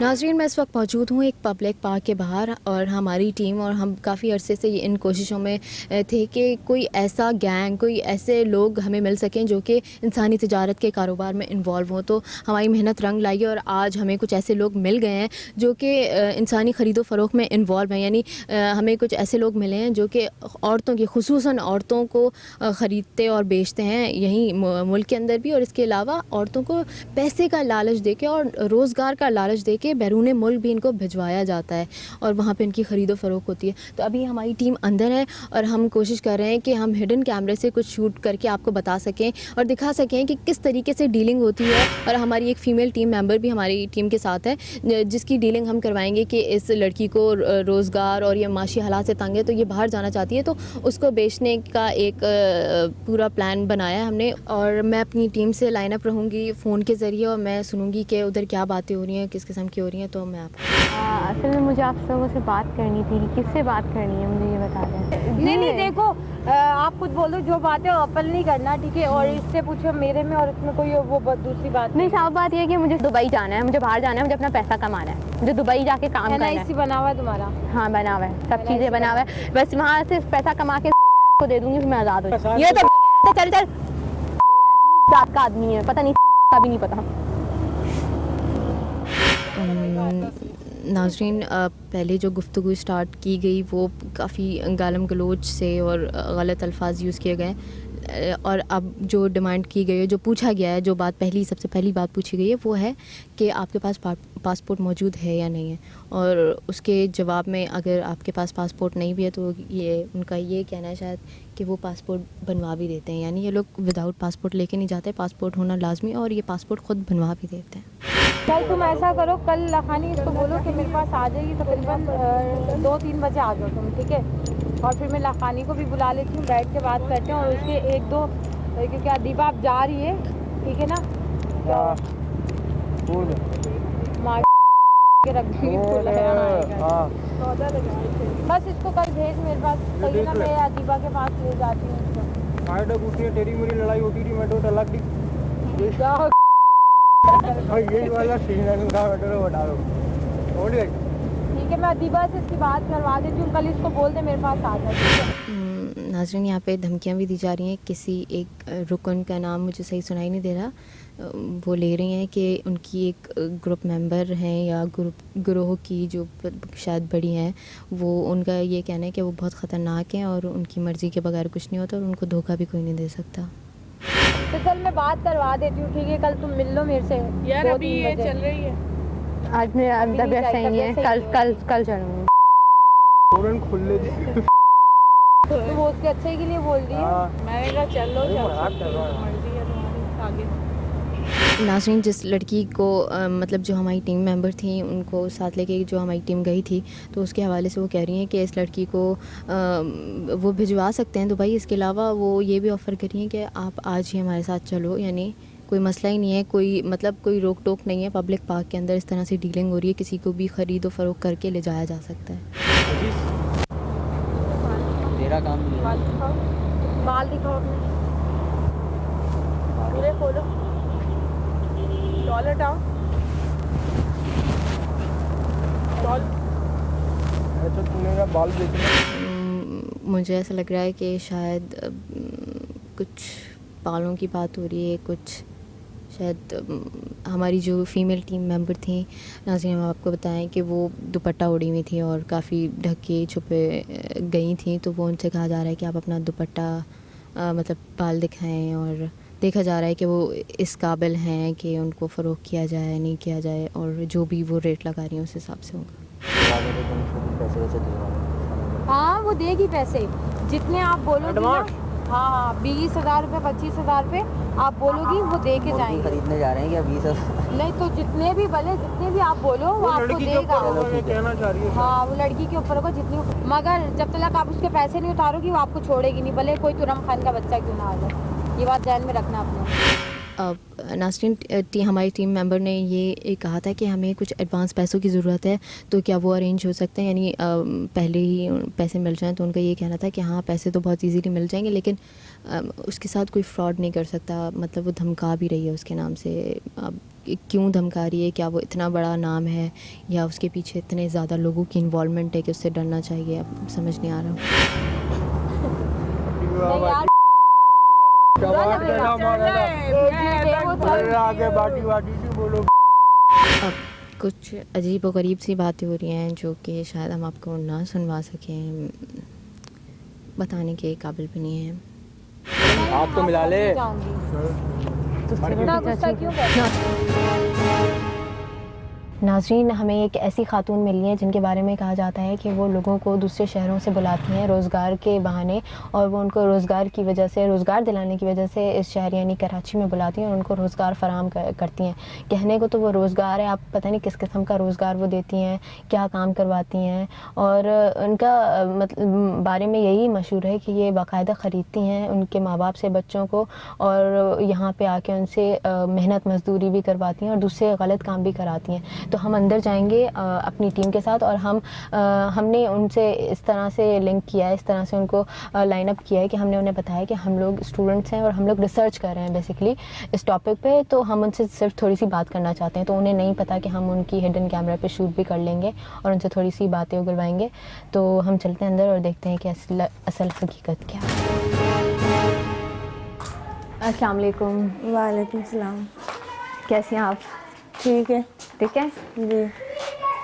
नाज़रीन, मैं इस वक्त मौजूद हूँ एक पब्लिक पार्क के बाहर और हमारी टीम और हम काफ़ी अरसे से इन कोशिशों में थे कि कोई ऐसा गैंग, कोई ऐसे लोग हमें मिल सकें जो कि इंसानी तिजारत के कारोबार में इन्वॉल्व हों। तो हमारी मेहनत रंग लाई और आज हमें कुछ ऐसे लोग मिल गए हैं जो कि इंसानी ख़रीदो फ़रोख्त में इन्वॉल्व हैं। यानी हमें कुछ ऐसे लोग मिले हैं जो कि औरतों की, खुसूसन औरतों को ख़रीदते और बेचते हैं यहीं मुल्क के अंदर भी, और इसके अलावा औरतों को पैसे का लालच दे के और रोज़गार का लालच दे के बैरून मुल्क भी इनको भिजवाया जाता है और वहाँ पे इनकी ख़रीदो फ़रोख्त होती है। तो अभी हमारी टीम अंदर है और हम कोशिश कर रहे हैं कि हम हिडन कैमरे से कुछ शूट करके आपको बता सकें और दिखा सकें कि किस तरीके से डीलिंग होती है। और हमारी एक फ़ीमेल टीम मेंबर भी हमारी टीम के साथ है जिसकी डीलिंग हम करवाएंगे कि इस लड़की को रोज़गार और ये माशी हालात से तंग है, तो ये बाहर जाना चाहती है, तो उसको बेचने का एक पूरा प्लान बनाया है हमने। और मैं अपनी टीम से लाइन अप रहूँगी फ़ोन के ज़रिए और मैं सुनूंगी कि उधर क्या बातें हो रही हैं, किस किस्म की हो रही हैं। तो मैं असल में मुझे आप लोगों से बात करनी थी। किससे बात करनी है मुझे ये बता दें। नहीं देखो, आप खुद बोलो जो बात है अपल नहीं करना, ठीक है। और इससे पूछो मेरे में और इसमें कोई वो दूसरी बात नहीं। साफ बात ये है कि मुझे दुबई जाना है, मुझे बाहर जाना है, मुझे अपना पैसा कमाना है, मुझे दुबई जाके काम करना है। इसी बना हुआ है तुम्हारा? हाँ बना हुआ है, सब चीज़ें बना हुआ है। बस वहाँ से पैसा कमा के को दे दूंगी, मैं आज़ाद हो जाऊंगी। ये तो चल जात का आदमी है, पता नहीं का भी नहीं पता। नाज़रीन, पहले जो गुफ्तगू स्टार्ट की गई वो काफ़ी गालम गलोच से और गलत अल्फाज यूज़ किए गए, और अब जो डिमांड की गई है, जो पूछा गया है, जो बात सबसे पहली बात पूछी गई है वो है कि आपके पास पासपोर्ट मौजूद है या नहीं है। और उसके जवाब में अगर आपके पास पासपोर्ट नहीं भी है तो ये उनका ये कहना है शायद कि वो पासपोर्ट बनवा भी देते हैं। यानी ये लोग विदाउट पासपोर्ट लेके नहीं जाते, पासपोर्ट होना लाजमी, और ये पासपोर्ट ख़ुद बनवा भी देते हैं। कल तुम ऐसा करो, कल लखानी इसको बोलो कि मेरे पास आ जाएगी, तकरीबन 2-3 बजे आ जाओ तुम, ठीक है। और फिर मैं लखानी को भी बुला लेती हूँ, बैठ के बात करते हैं। और उसके 1-2 क्योंकि अदीबा आप जा रही है, ठीक है ना, मार के रख दूँगी। बस इसको कल भेज मेरे पास, सही है ना। मैं अदीबा के पास ले जाती हूँ इसको। तेरी मेरी लड़ाई होती थी, मैं तो तलाक दी। यही वाला सीन है, बता दो। ठीक है, मैं अदीबा से इसकी बात करवा देती हूँ, कल इसको बोल दे मेरे पास आ जाए। नाज़रीन, यहाँ पे धमकियाँ भी दी जा रही हैं। किसी एक रुकन का नाम मुझे सही सुनाई नहीं दे रहा, वो ले रही हैं कि उनकी एक ग्रुप मेंबर हैं या ग्रोह की जो शायद बड़ी हैं, वो उनका ये कहना है कि वो बहुत ख़तरनाक हैं और उनकी मर्ज़ी के बगैर कुछ नहीं होता और उनको धोखा भी कोई नहीं दे सकता। तो चल मैं बात करवा देती हूँ, ठीक है। कल तुम मिल लो मेरे से यार, अभी ये चल रही है। आज मेरा तबीयत सही नहीं है, कल चलूँगी। तो वो उसके अच्छे के लिए बोल रही है। मैंने कहा चल लो, मर्जी है तुम्हारी, आगे। नाज़रीन, जिस लड़की को मतलब जो हमारी टीम मेंबर थी उनको साथ लेके जो हमारी टीम गई थी, तो उसके हवाले से वो कह रही हैं कि इस लड़की को वो भिजवा सकते हैं दुबई। इसके अलावा वो ये भी ऑफ़र कर रही हैं कि आप आज ही हमारे साथ चलो, यानी कोई मसला ही नहीं है, कोई मतलब कोई रोक टोक नहीं है। पब्लिक पार्क के अंदर इस तरह से डीलिंग हो रही है, किसी को भी ख़रीदो फ़रोख्त करके ले जाया जा सकता है। तेरा काम नहीं है। बाल दिखाओ अपने, पूरे खोलो, डॉलर डाउन, तूने बाल बेचने। मुझे ऐसा लग रहा है कि शायद कुछ बालों की बात हो रही है, कुछ शायद हमारी जो फ़ीमेल टीम मेंबर थी, नाज़रीन, हम आपको बताएं कि वो दुपट्टा ओढ़ी हुई थी और काफ़ी ढके छुपे गई थी। तो वो उनसे कहा जा रहा है कि आप अपना दुपट्टा मतलब बाल दिखाएं, और देखा जा रहा है कि वो इस काबिल हैं कि उनको फ़रोख्त किया जाए नहीं किया जाए, और जो भी वो रेट लगा रही हैं उस हिसाब से होगा। हाँ वो देगी पैसे जितने आप बोलोगी ना। हाँ 20,000 रुपये, 25,000 रुपये आप बोलोगी, वो दे के जाएंगे। खरीदने जा रहे हैं क्या 20,000? नहीं तो जितने भी भले, जितने भी आप बोलो वो आपको देगा। कहना चाह रही है। हाँ वो लड़की के ऊपर होगा जितनी, मगर जब तक आप उसके पैसे नहीं उतारोगी वो आपको छोड़ेगी नहीं, भले कोई तुरम खान का बच्चा क्यों ना आ जाए। ये बात ध्यान में रखना अपने। नाज़रीन, हमारी टीम मेंबर ने ये कहा था कि हमें कुछ एडवांस पैसों की ज़रूरत है, तो क्या वो अरेंज हो सकते हैं, यानी पहले ही पैसे मिल जाएं। तो उनका ये कहना था कि हाँ पैसे तो बहुत इजीली मिल जाएंगे, लेकिन उसके साथ कोई फ्रॉड नहीं कर सकता। मतलब वो धमका भी रही है उसके नाम से। अब क्यों धमका रही है? क्या वो इतना बड़ा नाम है या उसके पीछे इतने ज़्यादा लोगों की इन्वॉल्वमेंट है कि उससे डरना चाहिए? अब समझ नहीं आ रहा। आगे बाटी बाटी नहीं बोलो। अब कुछ अजीब व गरीब सी बातें हो रही हैं जो कि शायद हम आपको ना सुनवा सकें, बताने के काबिल भी नहीं है। आप तो मिला ले। इतना गुस्सा क्यों कर? नाज़रीन, हमें एक ऐसी खातून मिली है जिनके बारे में कहा जाता है कि वो लोगों को दूसरे शहरों से बुलाती हैं रोज़गार के बहाने, और वो उनको रोज़गार की वजह से, रोज़गार दिलाने की वजह से इस शहर यानी कराची में बुलाती हैं और उनको रोज़गार फ़राहम करती हैं। कहने को तो वो रोज़गार है, आप पता नहीं किस किस्म का रोज़गार वो देती हैं, क्या काम करवाती हैं, और उनका मतलब बारे में यही मशहूर है कि ये बाकायदा ख़रीदती हैं उनके माँ बाप से बच्चों को, और यहाँ पे आके उनसे मेहनत मजदूरी भी करवाती हैं और दूसरे गलत काम भी कराती हैं। तो हम अंदर जाएंगे अपनी टीम के साथ, और हमने उनसे इस तरह से लिंक किया है, इस तरह से उनको लाइन अप किया है कि हमने उन्हें बताया कि हम लोग स्टूडेंट्स हैं और हम लोग रिसर्च कर रहे हैं बेसिकली इस टॉपिक पे, तो हम उनसे सिर्फ थोड़ी सी बात करना चाहते हैं। तो उन्हें नहीं पता कि हम उनकी हिडन कैमरा पे शूट भी कर लेंगे और उनसे थोड़ी सी बातें उगलवाएंगे। तो हम चलते हैं अंदर और देखते हैं कि असल हकीकत क्या है। अस्सलाम वालेकुम। वालेकुम सलाम। कैसी हैं आप? ठीक है। ठीक है जी।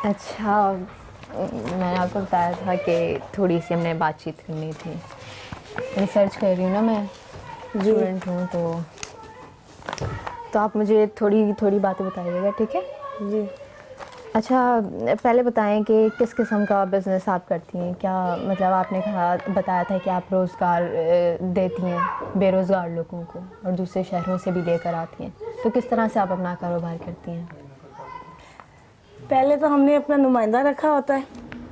अच्छा, मैंने आपको बताया था कि थोड़ी सी हमने बातचीत करनी थी। रिसर्च कर रही हूँ ना मैं, स्टूडेंट हूँ, तो आप मुझे थोड़ी बातें बताइएगा, ठीक है? जी। अच्छा, पहले बताएं कि किस किस्म का बिज़नेस आप करती हैं? क्या मतलब आपने बताया था कि आप रोज़गार देती हैं बेरोज़गार लोगों को और दूसरे शहरों से भी लेकर आती हैं, तो किस तरह से आप अपना कारोबार करती हैं? पहले तो हमने अपना नुमाइंदा रखा होता है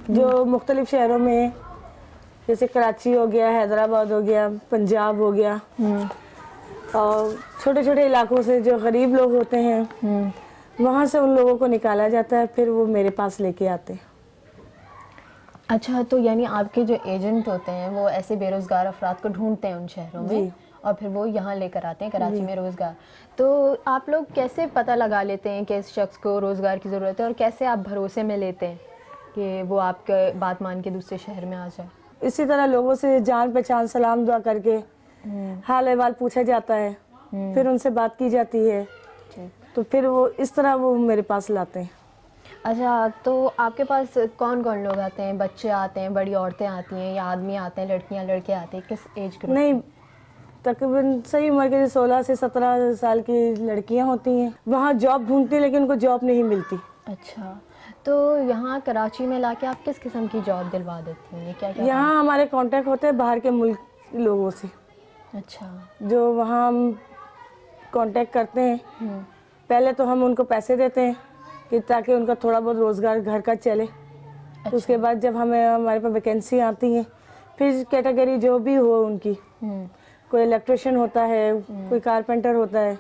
जो मुख्तलिफ़ शहरों में, जैसे कराची हो गया, हैदराबाद हो गया, पंजाब हो गया, और छोटे छोटे इलाकों से जो गरीब लोग होते हैं वहाँ से उन लोगों को निकाला जाता है, फिर वो मेरे पास लेके आते हैं। अच्छा, तो यानी आपके जो एजेंट होते हैं वो ऐसे बेरोज़गार अफराद को ढूंढते हैं उन शहरों में और फिर वो यहाँ लेकर आते हैं कराची में रोज़गार। तो आप लोग कैसे पता लगा लेते हैं कि इस शख्स को रोज़गार की ज़रूरत है, और कैसे आप भरोसे में लेते हैं कि वो आपके बात मान के दूसरे शहर में आ जाए? इसी तरह लोगों से जान पहचान, सलाम दुआ करके हाल अहवाल पूछा जाता है, फिर उनसे बात की जाती है, तो फिर वो इस तरह वो मेरे पास लाते हैं। अच्छा, तो आपके पास कौन कौन लोग आते हैं? बच्चे आते हैं, बड़ी औरतें आती हैं, या आदमी आते हैं, लड़कियां लड़के आते हैं? किस एज ग्रुप? नहीं, तकरीबन सही उम्र के 16 से 17 साल की लड़कियां होती हैं। वहाँ जॉब ढूंढती हैं लेकिन उनको जॉब नहीं मिलती। अच्छा, तो यहाँ कराची में लाके आप किस किस्म की जॉब दिलवा देती हैं? क्या यहाँ हमारे कांटेक्ट होते हैं बाहर के मुल्क लोगों से। अच्छा, जो वहाँ हम कांटेक्ट करते हैं, पहले तो हम उनको पैसे देते हैं कि ताकि उनका थोड़ा बहुत रोज़गार घर का चले। अच्छा। तो उसके बाद जब हमारे पास वैकेंसी आती है, फिर कैटेगरी जो भी हो उनकी, कोई इलेक्ट्रिशियन होता है, कोई कारपेंटर होता है,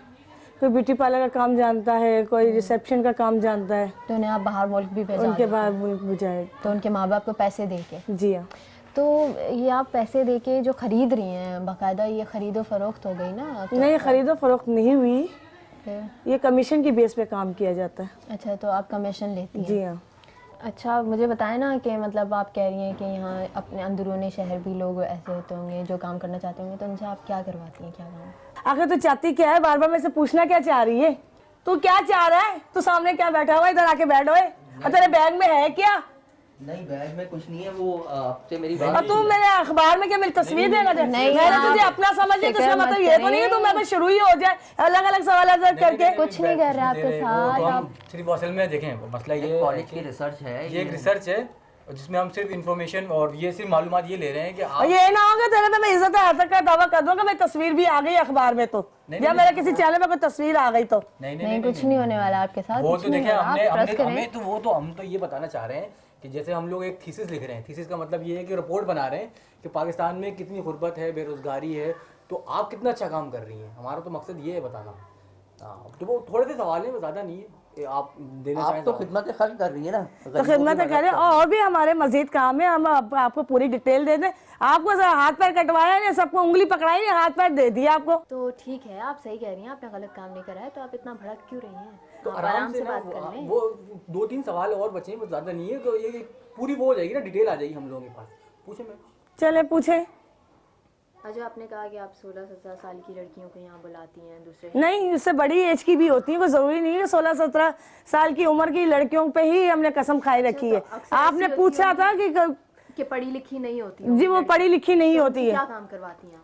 कोई ब्यूटी पार्लर का काम जानता है, कोई रिसेप्शन का काम जानता है, तो उन्हें आप बाहर मुल्क भी भेजा उनके बाहर मुल्क बुझाए। तो उनके माँ बाप को पैसे दे के? जी हाँ। तो ये आप पैसे दे के जो ख़रीद रही हैं, बाकायदा ये ख़रीदो फरोख्त हो गई ना? तो नहीं, ख़रीदो फरोख्त नहीं हुई, फिर? ये कमीशन की बेस पे काम किया जाता है। अच्छा, तो आप कमीशन लेती हैं? जी हाँ। अच्छा, मुझे बताएं ना कि मतलब आप कह रही हैं कि यहाँ अपने अंदरूनी शहर भी लोग ऐसे होते होंगे जो काम करना चाहते होंगे, तो उनसे आप क्या करवाती हैं, क्या काम? आखिर तू चाहती क्या है? बार बार मेरे से पूछना क्या चाह रही है? तू क्या चाह रहा है? तू सामने क्या बैठा हुआ है? इधर आके बैठ ओए। और तेरे बैग में है क्या? नहीं, बैग में कुछ नहीं है, वो आपसे मेरी बात। और तू मेरे अखबार में क्या मेरी तस्वीर देना चाहती? मैंने तुझे अपना समझ लिया, तो इसका मतलब ये तो नहीं है तू मेरे पे शुरू ही हो जाए अलग अलग सवाल करके। कुछ नहीं कर रहे आपके साथ आप। सिर्फ असल में देखें, मसला ये कॉलेज की रिसर्च है, ये एक रिसर्च है जिसमें हम सिर्फ इन्फॉर्मेशन और ये सिर्फ मालूमात ये ले रहे हैं कि आप, ये ना होगा तेरे पे मैं इज्जत हासिल का दावा कर दूंगा, मेरी तस्वीर भी आ गई अखबार में, तो या मेरे किसी चैनल में कोई तस्वीर आ गई तो नहीं, कुछ नहीं होने वाला आपके साथ। वो कुछ तो नहीं देखें, होगा, आप ट्रस्ट करें। हम तो ये बताना चाह रहे हैं कि जैसे हम लोग एक थीसिस लिख रहे हैं, थीसिस का मतलब ये है कि रिपोर्ट बना रहे हैं कि पाकिस्तान में कितनी गुर्बत है, बेरोजगारी है, तो आप कितना अच्छा काम कर रही हैं। हमारा तो मकसद ये है बताना। हाँ, तो वो थोड़े से सवाल हैं, ज़्यादा नहीं है, आप देना आप चाहें तो खिदमत खर्च कर रही है ना, तो खिदमत करें। और भी हमारे मजीद काम है, हम आपको पूरी डिटेल दे दें। आपको हाथ पैर कटवाया नहीं, सबको उंगली पकड़ाई नहीं, हाथ पैर दे दिया आपको। तो ठीक है, आप सही कह रही हैं, आपने गलत काम नहीं करा है, तो आप इतना भड़क क्यों रही हैं? तो आप आराम से बात कर लें। वो 2-3 सवाल और बचे हैं, ज़्यादा नहीं है, तो ये पूरी वो हो जाएगी ना, डिटेल आ जाएगी हम लोगों के पास। पूछे मैं चले पूछे। अच्छा, आपने कहा कि आप 16-17 साल की लड़कियों को यहाँ बुलाती हैं, दूसरे नहीं, इससे बड़ी एज की भी होती है, कोई जरूरी नहीं है 16-17 साल की उम्र की लड़कियों पे ही हमने कसम खाई रखी है। आपने पूछा था कि पढ़ी लिखी नहीं होती जी, वो पढ़ी लिखी नहीं होती है। क्या काम करवाती हैं आप?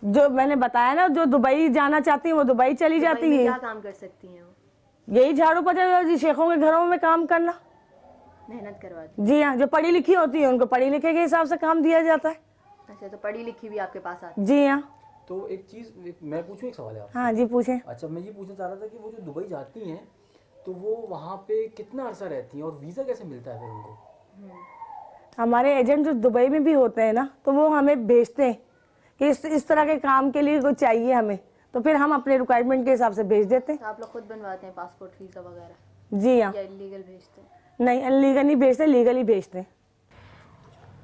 जो मैंने बताया ना, जो दुबई जाना चाहती है वो दुबई चली जाती है। क्या काम कर सकती हैं वो? यही झाड़ू पोछा जी, शेखों के घरों में काम करना, मेहनत करवाती जी हाँ। जो पढ़ी लिखी होती है उनको पढ़ी लिखे के हिसाब से काम दिया जाता है। हैं। अच्छा, तो पढ़ी लिखी भी आपके पास आती जी हाँ। तो एक चीज़ मैं पूछूं, एक सवाल है आपसे। हाँ जी पूछें। अच्छा, मैं ये पूछना चाह रहा था कि वो जो दुबई जाती हैं तो वो वहाँ पे कितना अरसा रहती हैं और वीज़ा कैसे मिलता है फिर उनको? हमारे एजेंट जो दुबई में भी होते हैं ना, तो वो हमें भेजते हैं कि इस तरह के काम के लिए कोई चाहिए हमें, तो फिर हम अपने रिक्वायरमेंट के हिसाब से भेज देते हैं। तो आप लोग खुद बनवाते हैं पासपोर्ट, वीज़ा वगैरह, जी हाँ। या इलीगल भेजते हैं? नहीं, इलीगल नहीं भेजते, लीगल ही भेजते हैं।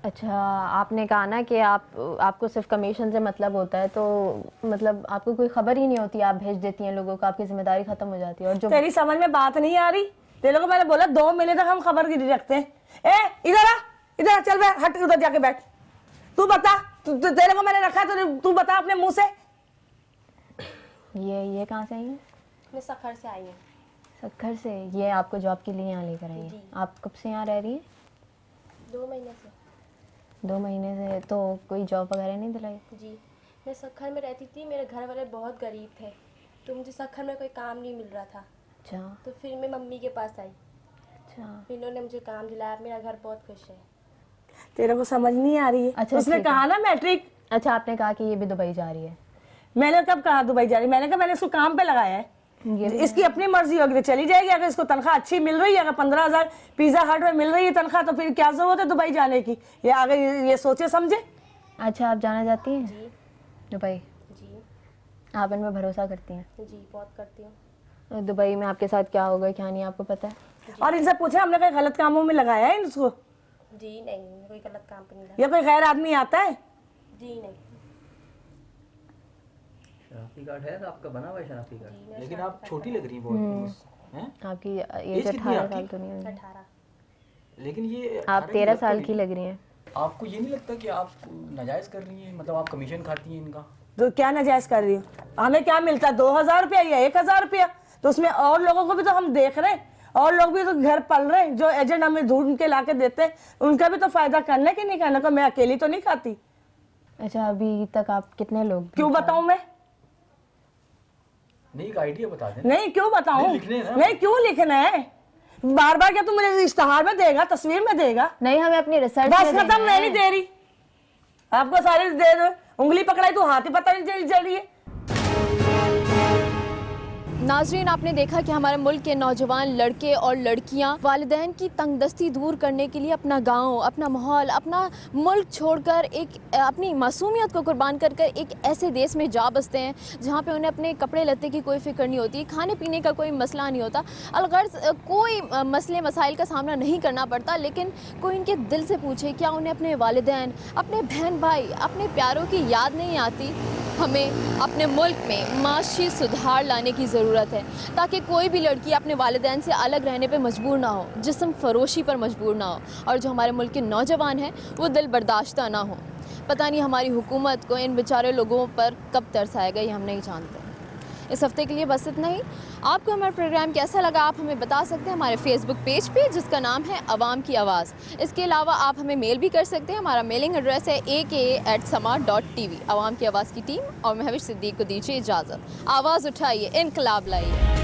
अच्छा, आपने कहा ना कि आपको सिर्फ कमीशन से मतलब होता है, तो मतलब आपको कोई खबर ही नहीं होती, आप भेज देती हैं लोगों को, आपकी जिम्मेदारी खत्म हो जाती है। और जो तेरी समझ में बात नहीं आ रही? तेरे को मैंने बोला 2 महीने तक हम खबरगिरी रखते हैं। ए इधर आ, इधर आ, चल बैठ, हट उधर जाके बैठ। तू बता, तेरे को मैंने रखा तो तू बता अपने मुंह से। ये कहाँ से आई है? मैं सखर से आई हूँ। सक्खर से? ये आपको जॉब के लिए यहाँ लेकर आई है? आप कब से यहाँ रह रही हैं? 2 महीने से। 2 महीने से? तो कोई जॉब वगैरह नहीं दिलाई? जी, मैं सखर में रहती थी, मेरे घर वाले बहुत गरीब थे, तो मुझे सखर में कोई काम नहीं मिल रहा था। अच्छा तो फिर मैं मम्मी के पास आई, अच्छा। फिर इन्होंने मुझे काम दिलाया, मेरा घर बहुत खुश है। तेरे को समझ नहीं आ रही है? अच्छा, उसने ठीक है। कहा ना मैट्रिक। अच्छा, आपने कहा कि ये भी दुबई जा रही है? मैंने कब कहा दुबई जा रही? मैंने कहा मैंने इसको काम पे लगाया है, इसकी अपनी मर्जी होगी तो चली जाएगी। अगर इसको तनख्वाह अच्छी मिल रही है, अगर 15,000 पिज्जा हट में मिल रही है तनख्वाह, तो फिर क्या जरूरत है दुबई जाने की? या अगर ये सोचे समझे। अच्छा, आप जाना चाहती हैं जी दुबई? जी आप इनमें भरोसा करती हैं? जी, बहुत करती हूँ। दुबई में आपके साथ क्या होगा क्या नहीं आपको पता है? और इनसे पूछे हमने कोई गलत कामों में लगाया है इनको? जी नहीं, कोई गलत काम पे नहीं लगा। या कोई गैर आदमी आता है? जी नहीं। शनाख्ती कार्ड है तो आपका बना हुआ है शनाख्ती कार्ड? लेकिन आप छोटी लग रही हैं बहुत, हैं? आपकी एज एज कितनी है 18 साल आपकी? तो नहीं होगी? 18। लेकिन ये आप 13 साल की लग रही हैं। आपको ये नहीं लगता कि आप नाजायज़ कर रही हैं? मतलब आप कमीशन खाती हैं इनका? तो क्या नाजायज कर रही हूँ? हमें क्या मिलता है, 2,000 रुपया या 1,000 रुपया? तो उसमें और लोगों को भी तो हम देख रहे हैं, और लोग भी तो घर पल रहे हैं, जो एजेंट हमें ढूंढ के लाके देते हैं, उनका भी तो फायदा करने की नहीं करने को। मैं अकेली तो नहीं खाती। अच्छा, अभी तक आप कितने लोग? क्यों बताऊं मैं? नहीं, एक आइडिया बता दें। नहीं क्यों बताऊं? नहीं, लिखने हैं ना। नहीं क्यों लिखना है? बार बार क्या तू मुझे इश्तहार में देगा, तस्वीर में देगा? नहीं, हमें अपनी रिसर्च बस खत्म, मैं नहीं दे रही आपको सारी दे दो। उंगली पकड़ाई तो हाथ ही पता नहीं चल रही है। नाजरीन, आपने देखा कि हमारे मुल्क के नौजवान लड़के और लड़कियां वालिदैन की तंगदस्ती दूर करने के लिए अपना गांव, अपना माहौल, अपना मुल्क छोड़कर एक अपनी मासूमियत को कुर्बान कर कर एक ऐसे देश में जा बसते हैं जहां पे उन्हें अपने कपड़े लत्ते की कोई फ़िक्र नहीं होती, खाने पीने का कोई मसला नहीं होता, अलगर्ज कोई मसले मसाइल का सामना नहीं करना पड़ता। लेकिन कोई इनके दिल से पूछे, क्या उन्हें अपने वालिदैन, अपने बहन भाई, अपने प्यारों की याद नहीं आती? हमें अपने मुल्क में माशी सुधार लाने की ज़रूरत है, ताकि कोई भी लड़की अपने वालिदैन से अलग रहने पे मजबूर ना हो, जिस्म फरोशी पर मजबूर ना हो, और जो हमारे मुल्क के नौजवान हैं वो दिल बर्दाश्ता ना हो। पता नहीं हमारी हुकूमत को इन बेचारे लोगों पर कब तरस आएगा, ये हम नहीं जानते। इस हफ्ते के लिए बस इतना ही। आपको हमारा प्रोग्राम कैसा लगा आप हमें बता सकते हैं हमारे फेसबुक पेज पे, जिसका नाम है अवाम की आवाज़। इसके अलावा आप हमें मेल भी कर सकते हैं। हमारा मेलिंग एड्रेस है aka@sama.tv। अवाम की आवाज़ की टीम और महविश सिद्दीक को दीजिए इजाज़त। आवाज़ उठाइए, इनकलाब लाइए।